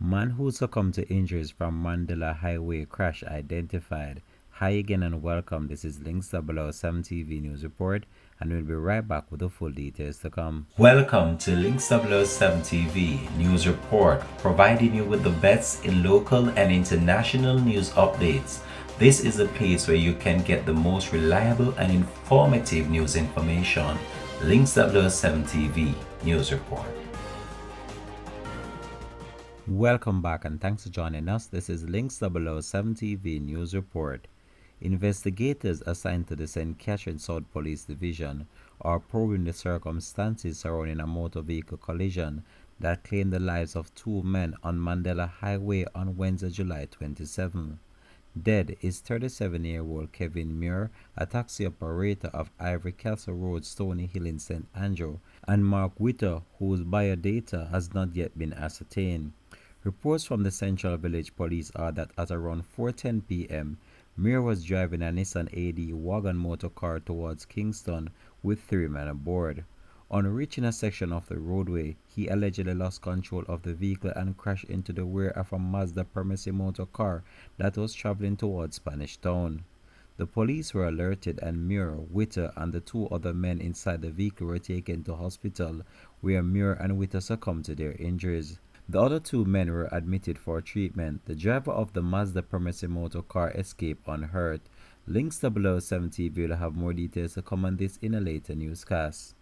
Man who succumbed to injuries from Mandela Highway crash identified. Hi again and welcome. This is Links 007 TV News Report, and we'll be right back with the full details to come. Welcome to Links 007 TV News Report, providing you with the best in local and international news updates. This is a place where you can get the most reliable and informative news information. Links 007 TV News Report. Welcome back and thanks for joining us. This is Links 007 TV News Report. Investigators assigned to the St. Catherine South Police Division are probing the circumstances surrounding a motor vehicle collision that claimed the lives of two men on Mandela Highway on Wednesday, July 27. Dead is 37-year-old Kevin Muir, a taxi operator of Ivory Castle Road, Stony Hill in St. Andrew, and Mark Witter, whose biodata has not yet been ascertained. Reports from the Central Village Police are that at around 4:10 p.m., Muir was driving a Nissan AD wagon motor car towards Kingston with three men aboard. On reaching a section of the roadway, he allegedly lost control of the vehicle and crashed into the rear of a Mazda Premacy motor car that was traveling towards Spanish Town. The police were alerted and Muir, Witter, and the two other men inside the vehicle were taken to hospital, where Muir and Witter succumbed to their injuries. The other two men were admitted for treatment. The driver of the Mazda Premacy motor car escaped unhurt. Links 007 TV will have more details to come on this in a later newscast.